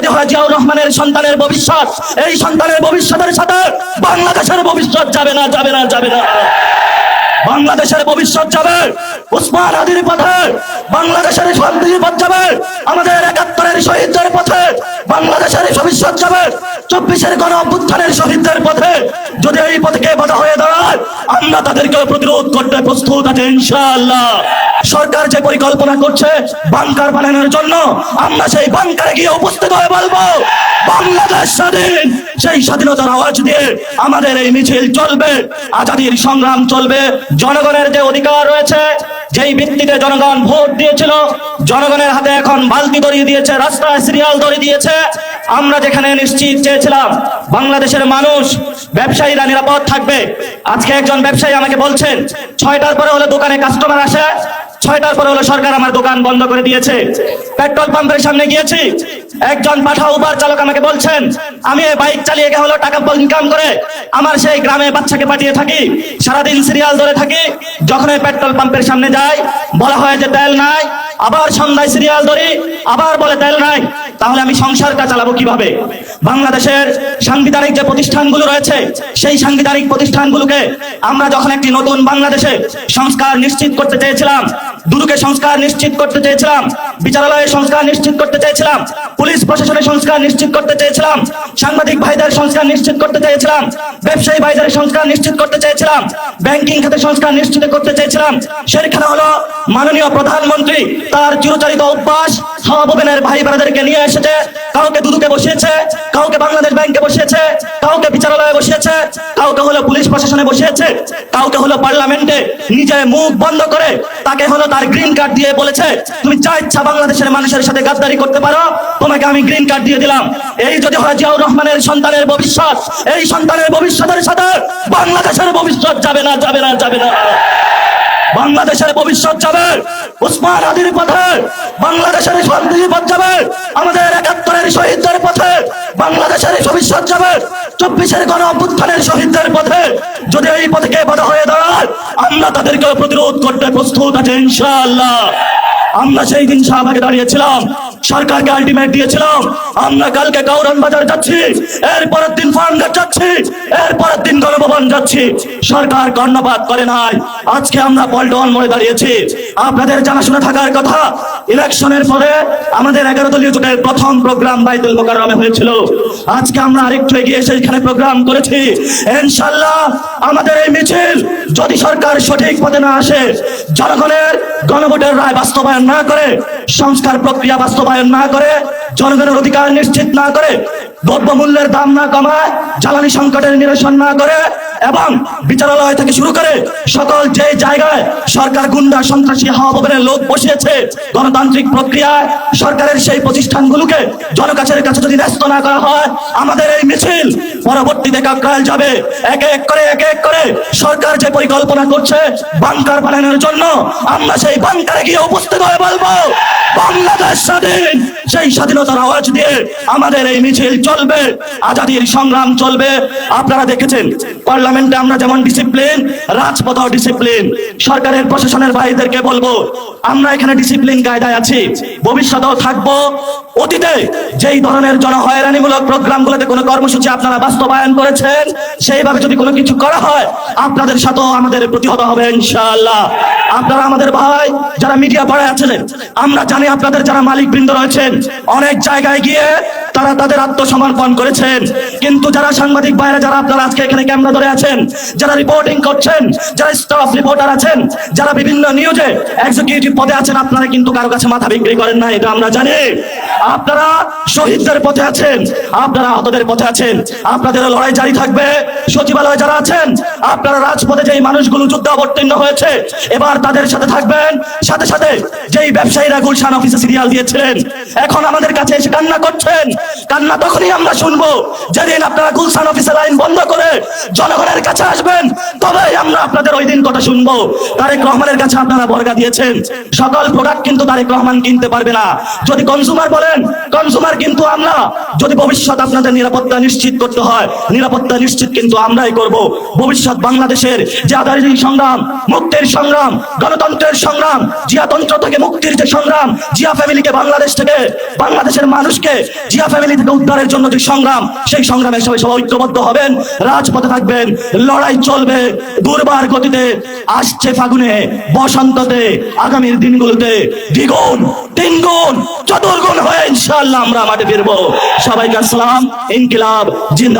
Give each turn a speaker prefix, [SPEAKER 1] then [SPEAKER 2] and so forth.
[SPEAKER 1] যদি হয় জিয়াউর রহমানের সন্তানের ভবিষ্যৎ, এই সন্তানের ভবিষ্যতের সাথে বাংলাদেশের ভবিষ্যৎ যাবে না, যাবে না, যাবে না। বাংলাদেশের ভবিষ্যৎ যাবে উসমান হাদির পথে, বাংলাদেশের শান্তির পথ যাবে আমাদের ৭১-এর শহীদদের পথে, বাংলাদেশের ভবিষ্যৎ যাবে ২৪-এর গণ অভ্যুত্থানের শহীদদের পথে। যদি এই পথে বাধা হয়ে দাঁড়ায়, আমরা তাদেরকে প্রতিরোধ করতে প্রস্তুত আছি ইনশাআল্লাহ। সরকার যে পরিকল্পনা করছে বাংকার বানানোর জন্য, আমরা সেই বাংকারে গিয়ে উপস্থিত হয়ে বলবো বাংলাদেশ স্বাধীন। সেই স্বাধীনতার আওয়াজ দিয়ে আমাদের এই মিছিল চলবে, আজাদীর সংগ্রাম চলবে। জনগণের যে অধিকার রয়েছে, যেই ভিত্তিতে জনগণ ভোট দিয়েছিল, জনগণের হাতে এখন বালতি ধরিয়ে দিয়েছে, রাস্তায় সিরিয়াল ধরিয়ে দিয়েছে। আমরা যেখানে নিশ্চিত চেয়েছিলাম বাংলাদেশের মানুষ, ব্যবসায়ীরা নিরাপদ থাকবে, আজকে একজন ব্যবসায়ী আমাকে বলছেন ৬টার পরে হলে দোকানে কাস্টমার আসে, ৬টার পরে হলো সরকার আমার দোকান বন্ধ করে দিয়েছে। পেট্রোল পাম্পের সামনে গিয়েছি, একজন পাঠা উবার চালক আমাকে বলছেন আমি বাইক চালিয়ে হলো টাকা ইনকাম করে আমার সেই গ্রামে বাচ্চাকে পাঠিয়ে থাকি, সারাদিন সিরিয়াল ধরে থাকি, যখন পেট্রোল পাম্পের সামনে যাই বলা হয় যে তেল নাই, আবার সন্ধ্যায় সিরিয়াল ধরি, আবার বলে তেল নাই। তাহলে আমি সংসারটা চালাবো কিভাবে? বাংলাদেশের সাংবিধানিক যে প্রতিষ্ঠানগুলো রয়েছে, সেই সাংবিধানিক প্রতিষ্ঠানগুলোকে আমরা যখন একটি নতুন বাংলাদেশে সংস্কার নিশ্চিত করতে চেয়েছিলাম, দুদকে সংস্কার নিশ্চিত করতে চেয়েছিলাম, বিচারালয়ের সংস্কার নিশ্চিত করতে চেয়েছিলাম, পুলিশ প্রশাসনের সংস্কার নিশ্চিত করতে চেয়েছিলাম, সাংবাদিক ভাইদের সংস্কার নিশ্চিত করতে চেয়েছিলাম, ব্যবসায়ী ভাইদের সংস্কার নিশ্চিত করতে চেয়েছিলাম, ব্যাংকিং খাতে সংস্কার নিশ্চিত করতে চেয়েছিলাম, সেখানে হলো মাননীয় প্রধানমন্ত্রী তার চিরচরিত অভ্যাস সহভোগের ভাই বোনেদেরকে নিয়ে এসেছে, কাউকে দুদকে বসিয়েছে, কাউকে বাংলাদেশ ব্যাংকে বসিয়েছে, কাউকে বিচারালয়ে বসিয়েছে, কাউকে হলো পুলিশ প্রশাসনে বসিয়েছে, কাউকে হলো পার্লামেন্টে নিজে মুখ বন্ধ করে তাকে হলো তার গ্রিন কার্ড দিয়ে বলেছে তুমি যা ইচ্ছা বাংলাদেশের মানুষের সাথে গাদ্দারি করতে পারো, তোমাকে আমি গ্রিন কার্ড দিয়ে দিলাম। এই যদি হয় জিয়াউর রহমানের সন্তানের ভবিষ্যৎ, এই সন্তানের ভবিষ্যতের সাথে বাংলাদেশের ভবিষ্যৎ যাবে না, যাবে না, যাবে না। বাংলাদেশের ভবিষ্যৎ যাবে উসমান হাদির পথে, বাংলাদেশের শান্তির পথ যাবে আমাদের ৭১-এর শহীদদের পথে, বাংলাদেশের ভবিষ্যৎ যাবে ২৪-এর গণ অভ্যুত্থানের শহীদদের পথে। যদি এই পথে বাধা হয়ে দাঁড়ায়, আমরা তাদেরকে প্রতিরোধ করতে প্রস্তুত আছি ইনশাআল্লাহ। আমরা সেই দিন শাহবাগে দাঁড়িয়েছিলাম, সরকারকে আলটিমেট দিয়েছিলাম আমরা কালকে কাউরান বাজার যাচ্ছি, এরপরের দিন ফার্মগেট যাচ্ছি, এরপরের দিন গণভবন যাচ্ছি। সরকার কর্ণপাত করে নাই। আজকে আমরা পল্টন মোড়ে দাঁড়িয়েছি। আপনাদের জানাশোনা থাকার কথা, ইলেকশনের পরে আমাদের ১১ দলীয় জোটের প্রথম প্রোগ্রাম বাইতুল মোকাররমে হয়েছিল। আজকে আমরা আরেকটু এগিয়ে সেখানে প্রোগ্রাম করেছি। ইনশাআল্লাহ আমাদের এই মিছিল যদি সরকার সঠিক পথে না আসে, জনগণের গণভোটের রায় বাস্তবায়ন না করে, সংস্কার প্রক্রিয়া বাস্তবায়ন না করে, জনগণের অধিকার নিশ্চিত না করে, দ্রব্যমূল্যের দাম না কমায়, জ্বালানি সংকটের নিরসন না করে, এবং বিচারালয় থেকে শুরু করে সকল যে জায়গায় সরকার গুন্ডা সন্ত্রাসী হাওয়া লোক বসিয়েছে, গণতান্ত্রিক প্রক্রিয়ায় সরকারের সেই প্রতিষ্ঠানগুলোকে জনকাছের কাছে যদি ন্যস্ত না করা হয়, আমাদের এই মিছিল পরবর্তীতে কাকরাইল যাবে। এক এক করে সরকার যে পরিকল্পনা করছে বাংকার বানানোর জন্য, আমরা সেই বাংকারে গিয়ে উপস্থিত হয়ে বলবো বাংলাদেশ স্বাধীন। সেই স্বাধীনতার আওয়াজ দিয়ে আমাদের এই মিছিল চলবে, আজাদীর সংগ্রাম চলবে। আপনারা দেখেছেন পার্লামেন্টে আমরা যেমন ডিসিপ্লিন, রাজপথেও ডিসিপ্লিন। সরকারের প্রশাসনের ভাইদেরকে বলবো আমরা এখানে ডিসিপ্লিন কায়দায় আছি, ভবিষ্যতেও থাকবো। অতীতে যেই ধরনের জনহয়রানিমূলক প্রোগ্রামগুলোতে কোনো কর্মসূচি আপনারা বাস্তবায়ন করেছেন, সেইভাবে যদি কোনো কিছু করা হয় আপনাদের সাথেও আমাদের প্রতিহত হবে ইনশাআল্লাহ। আপনারা আমাদের ভাই যারা মিডিয়া পড়ায় আছেন, আমরা জানি আপনাদের যারা মালিকবৃন্দ রয়েছেন অনেক জায়গায় গিয়ে তারা তাদের আত্মসমর্পণ করেছেন, কিন্তু যারা সাংবাদিক ভাইরা যারা আপনারা আজকে এখানে ক্যামেরা ধরে আছেন, যারা রিপোর্টিং করছেন, যারা স্টাফ রিপোর্টার আছেন, যারা বিভিন্ন নিউজে এক্সিকিউটিভ পদে আছেন, আপনারা কিন্তু কারো কাছে মাথা বিক্রি করেন না, এটা আমরা জানি। আপনারা শহীদদের পথে আছেন, আপনারা আহতদের পথে আছেন, আপনাদের লড়াই জারি থাকবে। সচিবালয়ে যারা আছেন, আপনারা রাজপথে যেই মানুষগুলো যুদ্ধ অবতীর্ণ হয়েছে এবার তাদের সাথে থাকবেন। সাথে সাথে যেই ব্যবসায়ীরা গুলশান অফিসে সিরিয়াল দিয়েছিলেন, এখন আমাদের কাছে এসে কান্না করছেন, কান্না তখনই আমরা শুনবো যেদিন আপনারা গুলশান অফিসে লাইন বন্ধ করে জনগণের কাছে আসবেন, তবে আমরা আপনাদের ওই দিন কথা শুনবো। তারেক রহমানের কাছে আপনারা বর্গা দিয়েছেন, সকল প্রোডাক্ট কিন্তু তারেক রহমান কিনতে পারবে না। যদি কনজিউমার বলেন, কনজিউমার কিন্তু আমরা। যদি ভবিষ্যৎ আপনাদের নিরাপত্তা নিশ্চিত করতে হয়, নিরাপত্তা নিশ্চিত কিন্তু আমরাই করব। ভবিষ্যৎ বাংলাদেশের যে আজাদীর সংগ্রাম, মুক্তির সংগ্রাম, গণতন্ত্রের সংগ্রাম, জিয়াতন্ত্র থেকে মুক্তির যে সংগ্রাম, জিয়া ফ্যামিলিকে বাংলাদেশ থেকে, বাংলাদেশের মানুষকে জিয়া ফ্যামিলি থেকে উদ্ধারের জন্য যে সংগ্রাম, সেই সংগ্রামে সবাই ঐক্যবদ্ধ হবেন, রাজপথে থাকবেন, লড়াই চলবে দুর্বার গতিতে। আসছে ফাগুনে, বসন্ততে, আগামীর দিনগুলোতে দ্বিগুণ, তিনগুণ, চতুর্গুণ হয়ে ইনশাআল্লাহ আমরা মাঠে ফিরবো। সবাইকে আসসালাম। ইনকিলাব জিন্দাবাদ।